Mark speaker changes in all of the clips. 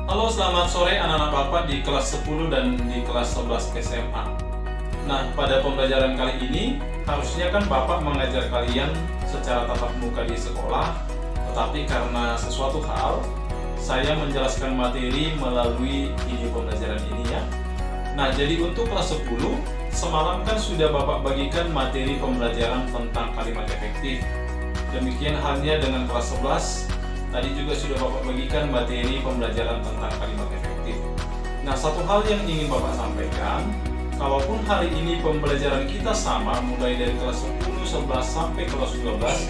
Speaker 1: Halo, selamat sore anak-anak Bapak di kelas 10 dan di kelas 11 SMA. Nah, pada pembelajaran kali ini, harusnya kan Bapak mengajar kalian secara tatap muka di sekolah, tetapi karena sesuatu hal, saya menjelaskan materi melalui video pembelajaran ini ya. Nah, jadi untuk kelas 10, semalam kan sudah Bapak bagikan materi pembelajaran tentang kalimat efektif. Demikian halnya dengan kelas 11, tadi juga sudah Bapak bagikan materi pembelajaran tentang kalimat efektif. Nah, satu hal yang ingin Bapak sampaikan, kalaupun hari ini pembelajaran kita sama, mulai dari kelas 10, 11, sampai kelas 12,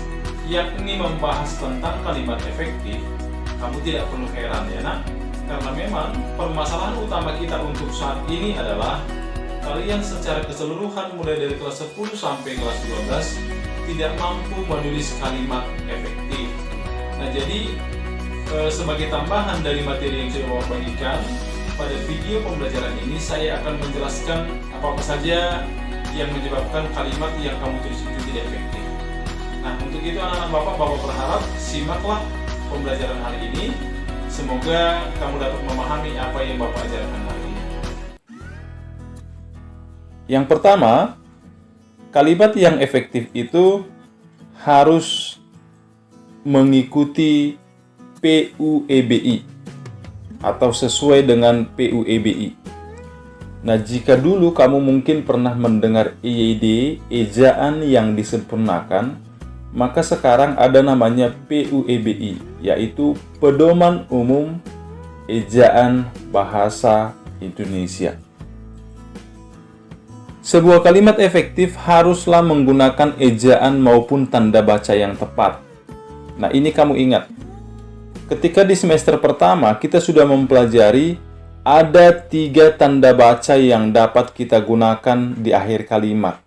Speaker 1: yakni membahas tentang kalimat efektif, kamu tidak perlu heran ya nak, karena memang permasalahan utama kita untuk saat ini adalah kalian secara keseluruhan mulai dari kelas 10 sampai kelas 12 tidak mampu menulis kalimat efektif. Nah, jadi sebagai tambahan dari materi yang sudah Bapak bagikan, pada video pembelajaran ini saya akan menjelaskan apa-apa saja yang menyebabkan kalimat yang kamu tulis itu tidak efektif. Nah, untuk itu anak-anak Bapak berharap simaklah pembelajaran hari ini. Semoga kamu dapat memahami apa yang Bapak ajarkan hari ini.
Speaker 2: Yang pertama, kalimat yang efektif itu harus mengikuti PUEBI atau sesuai dengan PUEBI. Nah, jika dulu kamu mungkin pernah mendengar EYD, ejaan yang disempurnakan, maka sekarang ada namanya PUEBI, yaitu Pedoman Umum Ejaan Bahasa Indonesia. Sebuah kalimat efektif haruslah menggunakan ejaan maupun tanda baca yang tepat. Nah, ini kamu ingat. Ketika di semester pertama, kita sudah mempelajari ada 3 tanda baca yang dapat kita gunakan di akhir kalimat.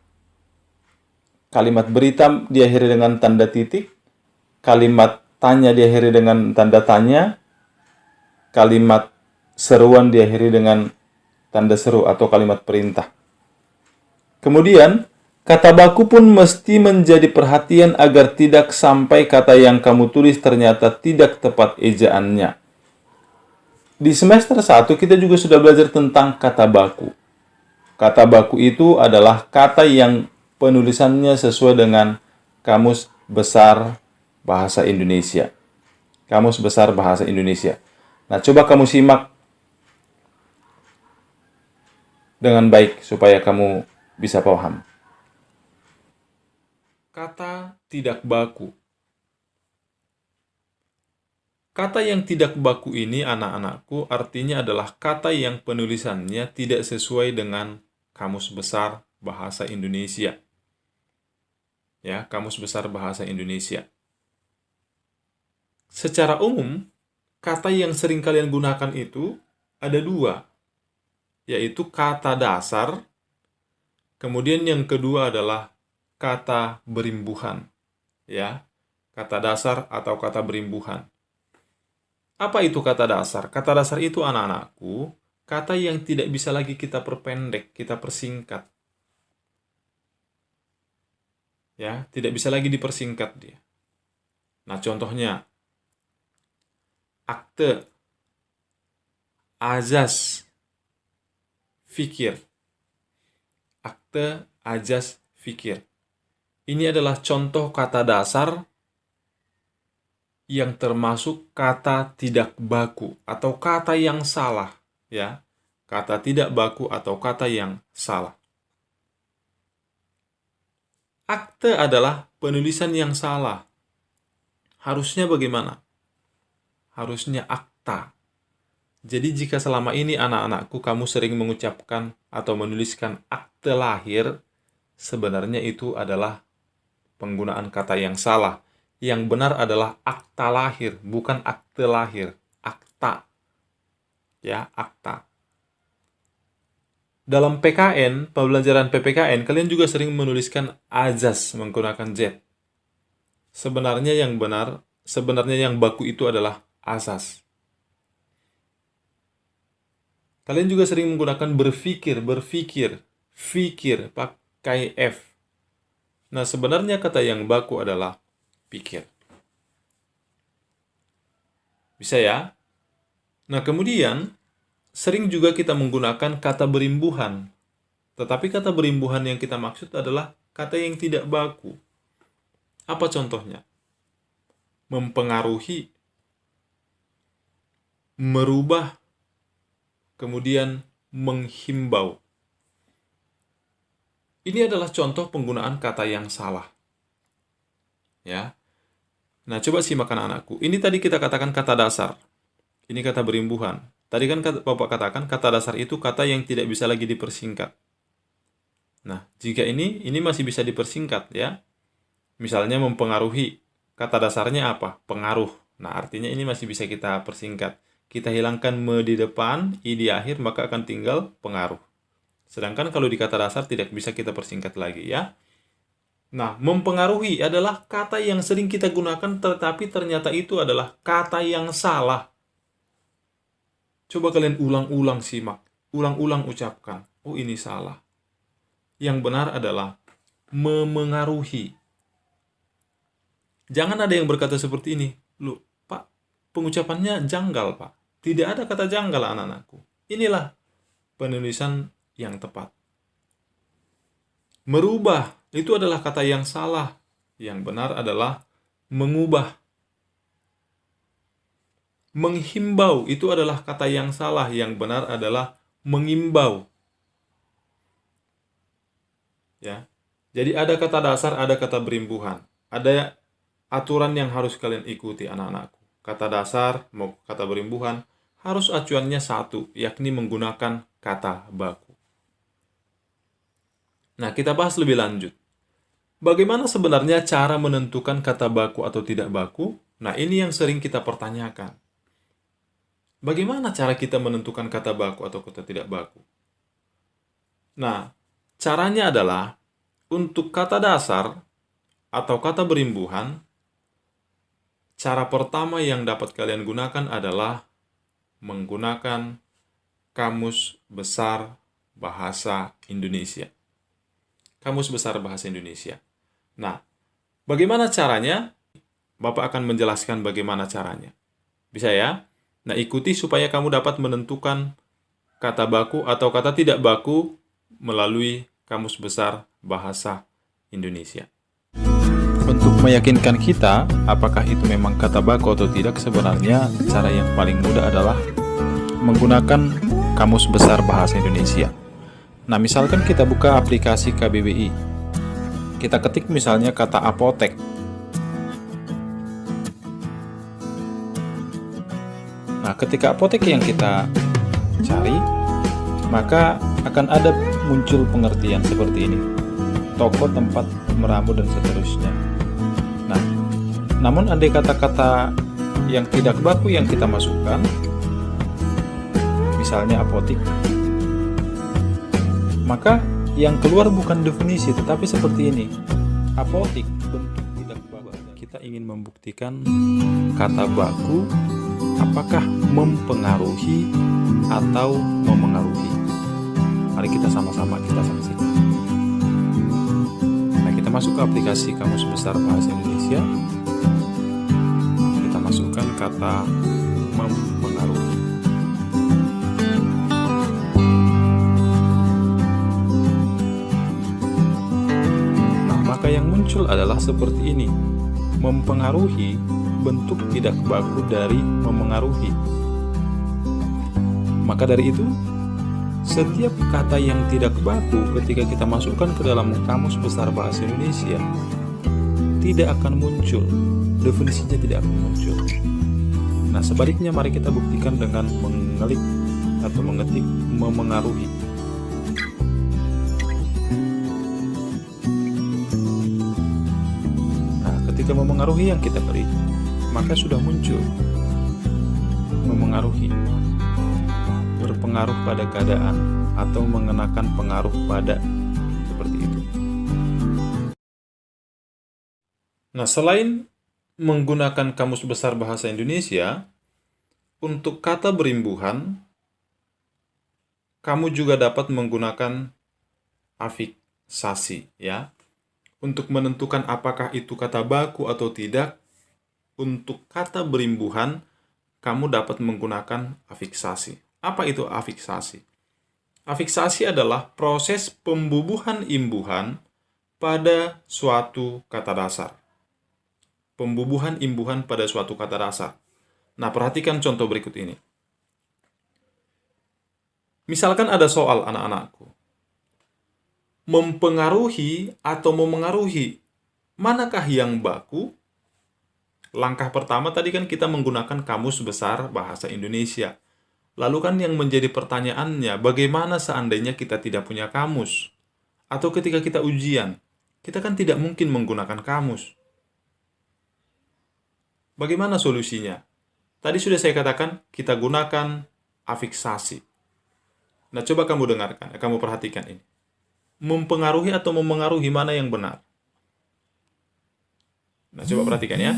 Speaker 2: Kalimat berita diakhiri dengan tanda titik, kalimat tanya diakhiri dengan tanda tanya, kalimat seruan diakhiri dengan tanda seru atau kalimat perintah. Kemudian, kata baku pun mesti menjadi perhatian agar tidak sampai kata yang kamu tulis ternyata tidak tepat ejaannya. Di semester 1 kita juga sudah belajar tentang kata baku. Kata baku itu adalah kata yang penulisannya sesuai dengan Kamus Besar Bahasa Indonesia. Kamus Besar Bahasa Indonesia. Nah, coba kamu simak dengan baik supaya kamu bisa paham. Kata tidak baku. Kata yang tidak baku ini, anak-anakku, artinya adalah kata yang penulisannya tidak sesuai dengan Kamus Besar Bahasa Indonesia. Ya, Kamus Besar Bahasa Indonesia. Secara umum, kata yang sering kalian gunakan itu ada 2, yaitu kata dasar. Kemudian yang kedua adalah kata berimbuhan. Ya, kata dasar atau kata berimbuhan. Apa itu kata dasar? Kata dasar itu anak-anakku, kata yang tidak bisa lagi kita perpendek, kita persingkat. Ya, tidak bisa lagi dipersingkat dia. Nah, contohnya akte, azas, fikir. Akte, azas, fikir. Ini adalah contoh kata dasar yang termasuk kata tidak baku atau kata yang salah, ya. Kata tidak baku atau kata yang salah. Akte adalah penulisan yang salah. Harusnya bagaimana? Harusnya akta. Jadi jika selama ini anak-anakku kamu sering mengucapkan atau menuliskan akte lahir, sebenarnya itu adalah penggunaan kata yang salah. Yang benar adalah akta lahir, bukan akte lahir. Akta. Ya, akta. Dalam PKN, pembelajaran PPKN, kalian juga sering menuliskan azas menggunakan Z. Sebenarnya yang benar, sebenarnya yang baku itu adalah asas. Kalian juga sering menggunakan berpikir, fikir, pakai F. Nah, sebenarnya kata yang baku adalah pikir. Bisa ya? Nah, kemudian sering juga kita menggunakan kata berimbuhan. Tetapi kata berimbuhan yang kita maksud adalah kata yang tidak baku. Apa contohnya? Mempengaruhi, merubah, kemudian menghimbau. Ini adalah contoh penggunaan kata yang salah. Ya. Nah, coba simak anak-anakku. Ini tadi kita katakan kata dasar. Ini kata berimbuhan. Tadi kan Bapak katakan kata dasar itu kata yang tidak bisa lagi dipersingkat. Nah, jika ini masih bisa dipersingkat ya. Misalnya mempengaruhi. Kata dasarnya apa? Pengaruh. Nah, artinya ini masih bisa kita persingkat. Kita hilangkan me di depan, i di akhir, maka akan tinggal pengaruh. Sedangkan kalau di kata dasar tidak bisa kita persingkat lagi ya. Nah, mempengaruhi adalah kata yang sering kita gunakan tetapi ternyata itu adalah kata yang salah. Coba kalian ulang-ulang simak, ulang-ulang ucapkan. Oh, ini salah. Yang benar adalah memengaruhi. Jangan ada yang berkata seperti ini. Loh, Pak, pengucapannya janggal, Pak. Tidak ada kata janggal, anak-anakku. Inilah penulisan yang tepat. Merubah itu adalah kata yang salah. Yang benar adalah mengubah. Menghimbau itu adalah kata yang salah. Yang benar adalah mengimbau. Ya. Jadi ada kata dasar, ada kata berimbuhan. Ada aturan yang harus kalian ikuti, anak-anakku. Kata dasar mau kata berimbuhan harus acuannya satu, yakni menggunakan kata baku. Nah, kita bahas lebih lanjut. Bagaimana sebenarnya cara menentukan kata baku atau tidak baku? Nah, ini yang sering kita pertanyakan. Bagaimana cara kita menentukan kata baku atau kata tidak baku? Nah, caranya adalah untuk kata dasar atau kata berimbuhan, cara pertama yang dapat kalian gunakan adalah menggunakan Kamus Besar Bahasa Indonesia. Kamus Besar Bahasa Indonesia. Nah, bagaimana caranya? Bapak akan menjelaskan bagaimana caranya. Bisa ya? Nah, ikuti supaya kamu dapat menentukan kata baku atau kata tidak baku melalui Kamus Besar Bahasa Indonesia. Untuk meyakinkan kita apakah itu memang kata baku atau tidak, sebenarnya cara yang paling mudah adalah menggunakan Kamus Besar Bahasa Indonesia. Nah, misalkan kita buka aplikasi KBBI. Kita ketik misalnya kata apotek. Nah, ketika apotek yang kita cari, maka akan ada muncul pengertian seperti ini. Toko, tempat meramu, dan seterusnya. Nah, namun andai kata-kata yang tidak baku yang kita masukkan, misalnya apotik, maka yang keluar bukan definisi, tetapi seperti ini. Apotik, bentuk tidak baku. Kita ingin membuktikan kata baku apakah mempengaruhi atau memengaruhi. Mari kita sama-sama kita saksikan. Nah, kita masuk ke aplikasi Kamus Besar Bahasa Indonesia. Kita masukkan kata mempengaruhi. Yang muncul adalah seperti ini. Mempengaruhi bentuk tidak baku dari memengaruhi. Maka dari itu, setiap kata yang tidak baku ketika kita masukkan ke dalam Kamus Besar Bahasa Indonesia tidak akan muncul. Definisinya tidak akan muncul. Nah, sebaliknya mari kita buktikan dengan mengelik atau mengetik memengaruhi. Ketika memengaruhi yang kita beri, maka sudah muncul memengaruhi, berpengaruh pada keadaan atau mengenakan pengaruh pada, seperti itu. Nah, selain menggunakan Kamus Besar Bahasa Indonesia, untuk kata berimbuhan, kamu juga dapat menggunakan afiksasi, ya. Untuk menentukan apakah itu kata baku atau tidak, untuk kata berimbuhan, kamu dapat menggunakan afiksasi. Apa itu afiksasi? Afiksasi adalah proses pembubuhan imbuhan pada suatu kata dasar. Pembubuhan imbuhan pada suatu kata dasar. Nah, perhatikan contoh berikut ini. Misalkan ada soal anak-anakku. Mempengaruhi atau memengaruhi, manakah yang baku? Langkah pertama tadi kan kita menggunakan Kamus Besar Bahasa Indonesia. Lalu kan yang menjadi pertanyaannya, bagaimana seandainya kita tidak punya kamus? Atau ketika kita ujian, kita kan tidak mungkin menggunakan kamus. Bagaimana solusinya? Tadi sudah saya katakan, kita gunakan afiksasi. Nah, coba kamu dengarkan, kamu perhatikan ini. Mempengaruhi atau memengaruhi, mana yang benar? Nah, coba perhatikan ya.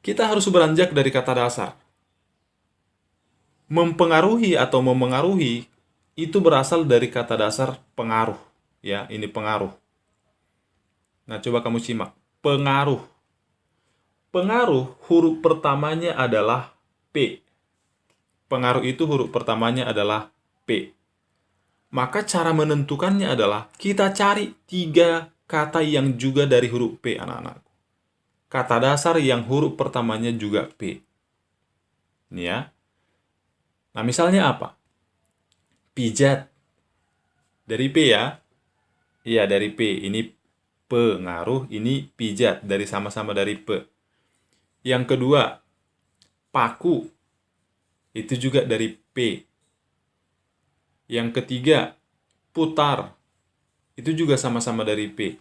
Speaker 2: Kita harus beranjak dari kata dasar. Mempengaruhi atau memengaruhi itu berasal dari kata dasar pengaruh. Ya, ini pengaruh. Nah, coba kamu simak. Pengaruh. Pengaruh huruf pertamanya adalah P. Pengaruh itu huruf pertamanya adalah P. Maka cara menentukannya adalah kita cari 3 kata yang juga dari huruf P, anak-anakku. Kata dasar yang huruf pertamanya juga P. Ini ya. Nah, misalnya apa? Pijat. Dari P ya. Iya, dari P. Ini pengaruh, ini pijat. Dari sama-sama dari P. Yang kedua, paku. Itu juga dari P. Yang ketiga, putar. Itu juga sama-sama dari P.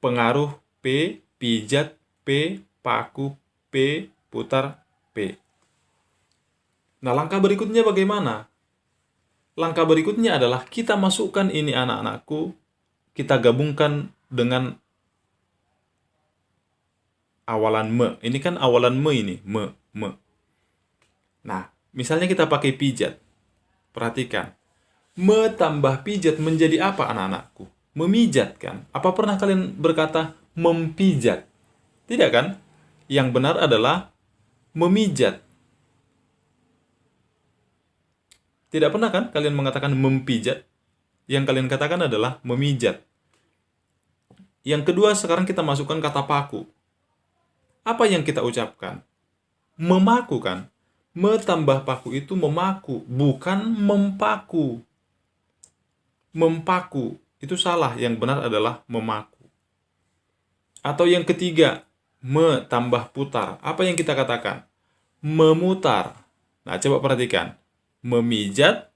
Speaker 2: Pengaruh P, pijat P, paku P, putar P. Nah, langkah berikutnya bagaimana? Langkah berikutnya adalah kita masukkan ini, anak-anakku, kita gabungkan dengan awalan me. Ini kan awalan me ini, me. Nah, misalnya kita pakai pijat. Perhatikan. Me tambah pijat menjadi apa, anak-anakku? Memijat kan? Apa pernah kalian berkata mempijat? Tidak kan? Yang benar adalah memijat. Tidak pernah kan kalian mengatakan mempijat? Yang kalian katakan adalah memijat. Yang kedua, sekarang kita masukkan kata paku. Apa yang kita ucapkan? Memaku kan? Me tambah paku itu memaku, bukan mempaku. Mempaku, itu salah. Yang benar adalah memaku. Atau yang ketiga, me tambah putar. Apa yang kita katakan? Memutar. Nah, coba perhatikan. Memijat,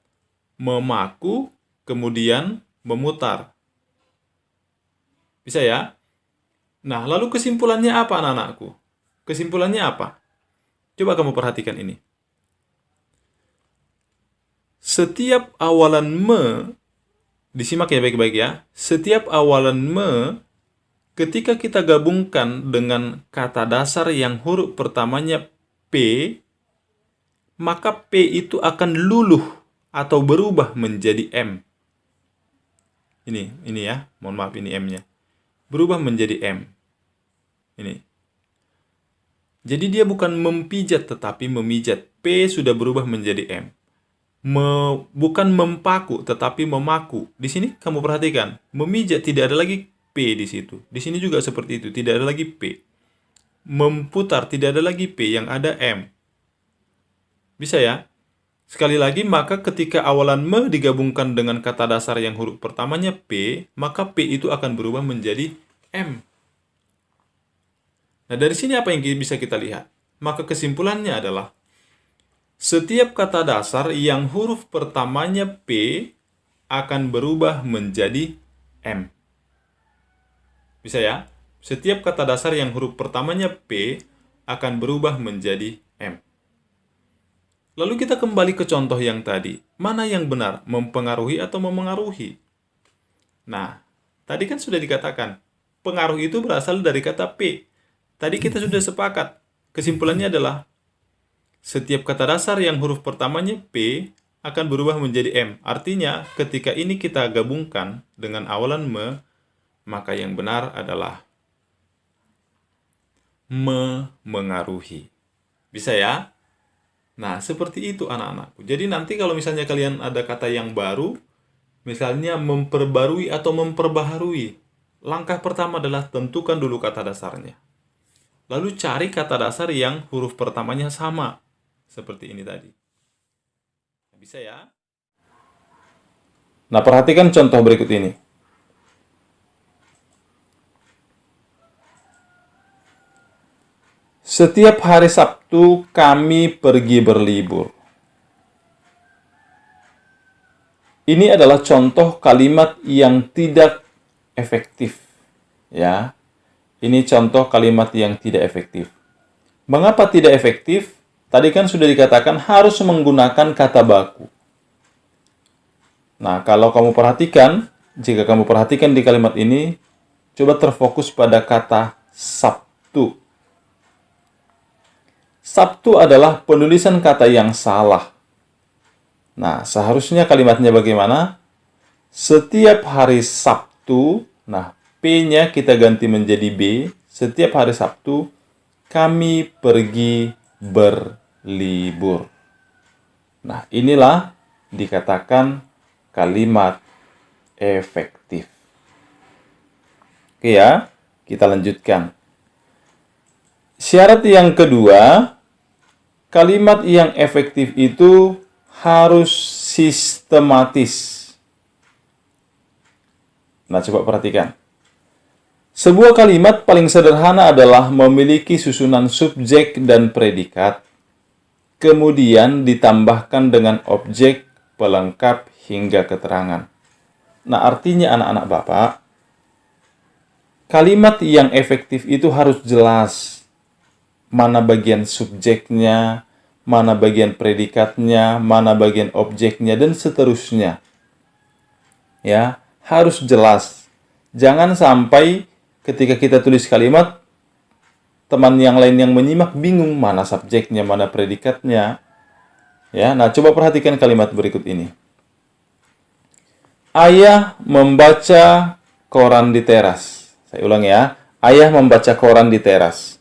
Speaker 2: memaku, kemudian memutar. Bisa ya? Nah, lalu kesimpulannya apa, anak-anakku? Kesimpulannya apa? Coba kamu perhatikan ini. Setiap awalan me, disimak ya baik-baik ya. Setiap awalan me, ketika kita gabungkan dengan kata dasar yang huruf pertamanya P, maka P itu akan luluh atau berubah menjadi M. Ini ya, mohon maaf ini M-nya. Berubah menjadi M. Ini. Jadi dia bukan mempijat tetapi memijat. P sudah berubah menjadi M. Bukan mempaku tetapi memaku. Di sini kamu perhatikan, memijat tidak ada lagi P di situ. Di sini juga seperti itu, tidak ada lagi P. Memputar tidak ada lagi P, yang ada M. Bisa ya? Sekali lagi, maka ketika awalan me digabungkan dengan kata dasar yang huruf pertamanya P, maka P itu akan berubah menjadi M. Nah, dari sini apa yang bisa kita lihat? Maka kesimpulannya adalah, setiap kata dasar yang huruf pertamanya P akan berubah menjadi M. Bisa ya? Setiap kata dasar yang huruf pertamanya P akan berubah menjadi M. Lalu kita kembali ke contoh yang tadi. Mana yang benar? Mempengaruhi atau memengaruhi? Nah, tadi kan sudah dikatakan, pengaruh itu berasal dari kata P. Tadi kita sudah sepakat. Kesimpulannya adalah, setiap kata dasar yang huruf pertamanya P akan berubah menjadi M. Artinya, ketika ini kita gabungkan dengan awalan me, maka yang benar adalah memengaruhi. Bisa ya? Nah, seperti itu anak-anakku. Jadi nanti kalau misalnya kalian ada kata yang baru, misalnya memperbarui atau memperbaharui, langkah pertama adalah tentukan dulu kata dasarnya. Lalu cari kata dasar yang huruf pertamanya sama. Seperti ini tadi. Bisa ya? Nah, perhatikan contoh berikut ini. Setiap hari Sabtu kami pergi berlibur. Ini adalah contoh kalimat yang tidak efektif. Ya. Ini contoh kalimat yang tidak efektif. Mengapa tidak efektif? Tadi kan sudah dikatakan harus menggunakan kata baku. Nah, kalau kamu perhatikan, jika kamu perhatikan di kalimat ini, coba terfokus pada kata Sabtu. Sabtu adalah penulisan kata yang salah. Nah, seharusnya kalimatnya bagaimana? Setiap hari Sabtu, nah, P-nya kita ganti menjadi B. Setiap hari Sabtu, kami pergi berlibur. Nah, inilah dikatakan kalimat efektif. Oke ya, kita lanjutkan. Syarat yang kedua, kalimat yang efektif itu harus sistematis. Nah, coba perhatikan. Sebuah kalimat paling sederhana adalah memiliki susunan subjek dan predikat, kemudian ditambahkan dengan objek, pelengkap, hingga keterangan. Nah, artinya anak-anak Bapak, kalimat yang efektif itu harus jelas. Mana bagian subjeknya, mana bagian predikatnya, mana bagian objeknya, dan seterusnya. Ya, harus jelas. Jangan sampai ketika kita tulis kalimat, teman yang lain yang menyimak bingung mana subjeknya, mana predikatnya. Ya, nah coba perhatikan kalimat berikut ini. Ayah membaca koran di teras. Saya ulang ya. Ayah membaca koran di teras.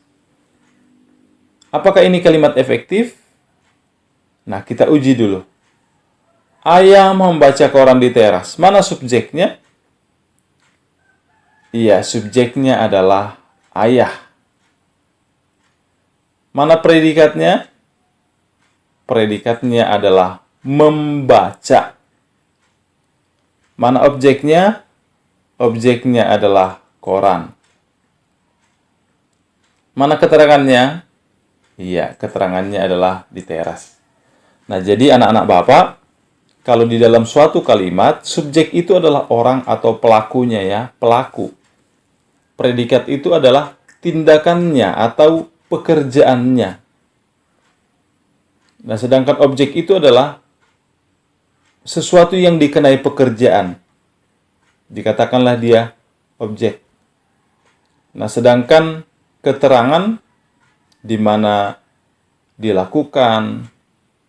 Speaker 2: Apakah ini kalimat efektif? Nah, kita uji dulu. Ayah membaca koran di teras. Mana subjeknya? Iya, subjeknya adalah ayah. Mana predikatnya? Predikatnya adalah membaca. Mana objeknya? Objeknya adalah koran. Mana keterangannya? Iya, keterangannya adalah di teras. Nah, jadi anak-anak Bapak, kalau di dalam suatu kalimat, subjek itu adalah orang atau pelakunya ya, pelaku. Predikat itu adalah tindakannya atau pekerjaannya. Nah, sedangkan objek itu adalah sesuatu yang dikenai pekerjaan. Dikatakanlah dia objek. Nah, sedangkan keterangan di mana dilakukan,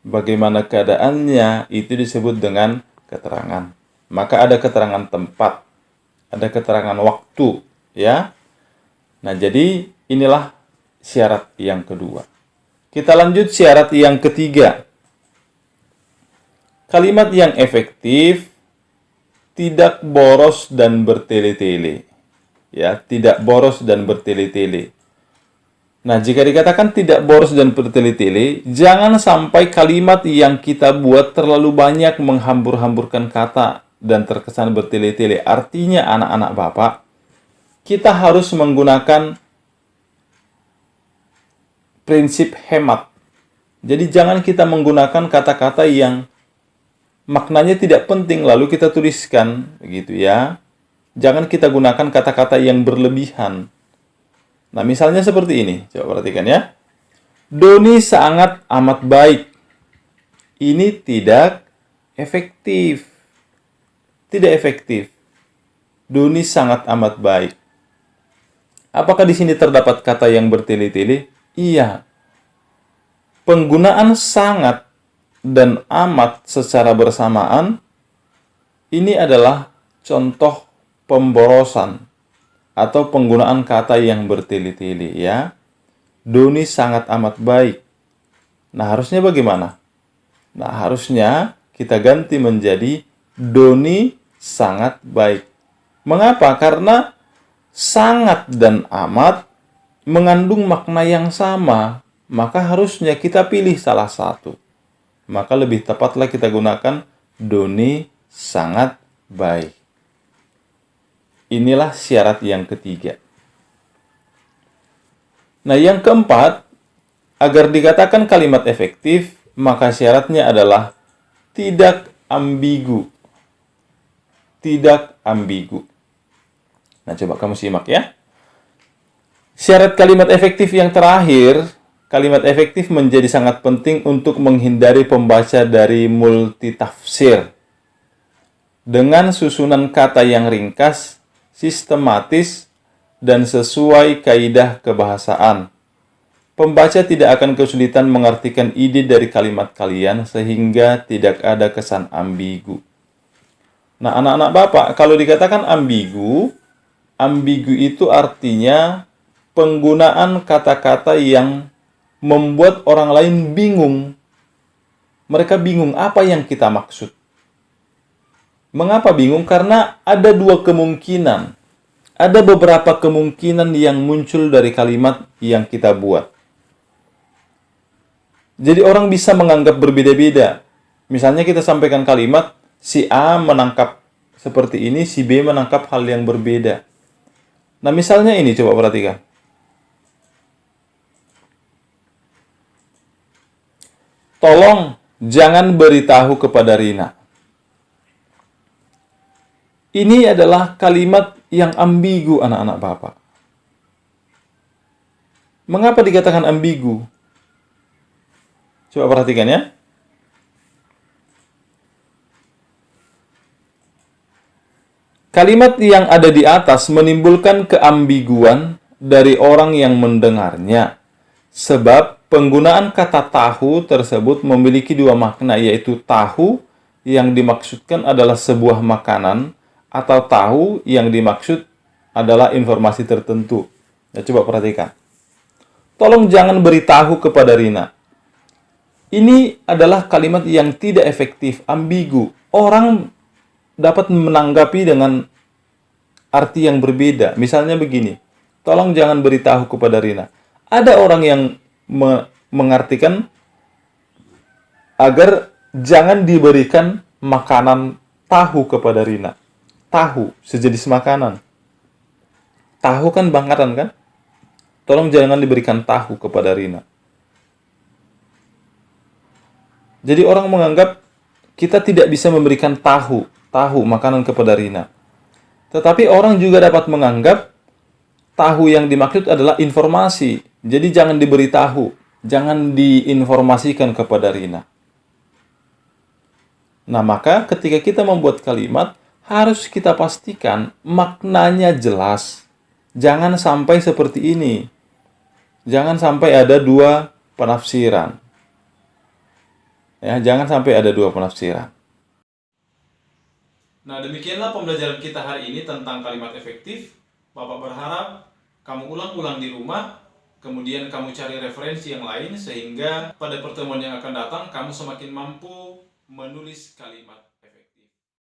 Speaker 2: bagaimana keadaannya, itu disebut dengan keterangan. Maka ada keterangan tempat, ada keterangan waktu, ya. Nah, jadi inilah syarat yang kedua. Kita lanjut syarat yang ketiga. Kalimat yang efektif tidak boros dan bertele-tele. Ya, tidak boros dan bertele-tele. Nah, jika dikatakan tidak boros dan bertele-tele, jangan sampai kalimat yang kita buat terlalu banyak menghambur-hamburkan kata dan terkesan bertele-tele. Artinya anak-anak Bapak, kita harus menggunakan prinsip hemat. Jadi jangan kita menggunakan kata-kata yang maknanya tidak penting lalu kita tuliskan, begitu ya. Jangan kita gunakan kata-kata yang berlebihan. Nah, misalnya seperti ini. Coba perhatikan ya. Doni sangat amat baik. Ini tidak efektif. Tidak efektif. Doni sangat amat baik. Apakah di sini terdapat kata yang bertele-tele? Iya. Penggunaan sangat dan amat secara bersamaan ini adalah contoh pemborosan atau penggunaan kata yang bertele-tele ya. Doni sangat amat baik. Nah, harusnya bagaimana? Nah, harusnya kita ganti menjadi Doni sangat baik. Mengapa? Karena sangat dan amat mengandung makna yang sama, maka harusnya kita pilih salah satu. Maka lebih tepatlah kita gunakan Doni sangat baik. Inilah syarat yang ketiga. Nah, yang keempat, agar dikatakan kalimat efektif, maka syaratnya adalah tidak ambigu. Tidak ambigu. Nah, coba kamu simak ya. Syarat kalimat efektif yang terakhir, kalimat efektif menjadi sangat penting untuk menghindari pembaca dari multitafsir. Dengan susunan kata yang ringkas, sistematis, dan sesuai kaidah kebahasaan. Pembaca tidak akan kesulitan mengartikan ide dari kalimat kalian sehingga tidak ada kesan ambigu. Nah, anak-anak Bapak, kalau dikatakan ambigu, ambigu itu artinya penggunaan kata-kata yang membuat orang lain bingung. Mereka bingung apa yang kita maksud. Mengapa bingung? Karena ada dua kemungkinan. Ada beberapa kemungkinan yang muncul dari kalimat yang kita buat. Jadi orang bisa menganggap berbeda-beda. Misalnya kita sampaikan kalimat, si A menangkap seperti ini, si B menangkap hal yang berbeda. Nah, misalnya ini, coba perhatikan. Tolong jangan beritahu kepada Rina. Ini adalah kalimat yang ambigu, anak-anak Bapak. Mengapa dikatakan ambigu? Coba perhatikan ya. Kalimat yang ada di atas menimbulkan keambiguan dari orang yang mendengarnya. Sebab penggunaan kata tahu tersebut memiliki dua makna, yaitu tahu yang dimaksudkan adalah sebuah makanan atau tahu yang dimaksud adalah informasi tertentu. Nah, coba perhatikan. Tolong jangan beritahu kepada Rina. Ini adalah kalimat yang tidak efektif, ambigu. Orang dapat menanggapi dengan arti yang berbeda. Misalnya begini, tolong jangan beritahu kepada Rina. Ada orang yang mengartikan agar jangan diberikan makanan tahu kepada Rina. Tahu, sejenis makanan. Tahu kan bakaran kan? Tolong jangan diberikan tahu kepada Rina. Jadi orang menganggap kita tidak bisa memberikan tahu makanan kepada Rina. Tetapi orang juga dapat menganggap tahu yang dimaksud adalah informasi. Jadi jangan diberitahu, jangan diinformasikan kepada Rina. Nah, maka ketika kita membuat kalimat, harus kita pastikan maknanya jelas. Jangan sampai seperti ini. Jangan sampai ada dua penafsiran. Ya, jangan sampai ada dua penafsiran.
Speaker 1: Nah, demikianlah pembelajaran kita hari ini tentang kalimat efektif. Bapak berharap kamu ulang-ulang di rumah, kemudian kamu cari referensi yang lain, sehingga pada pertemuan yang akan datang, kamu semakin mampu menulis kalimat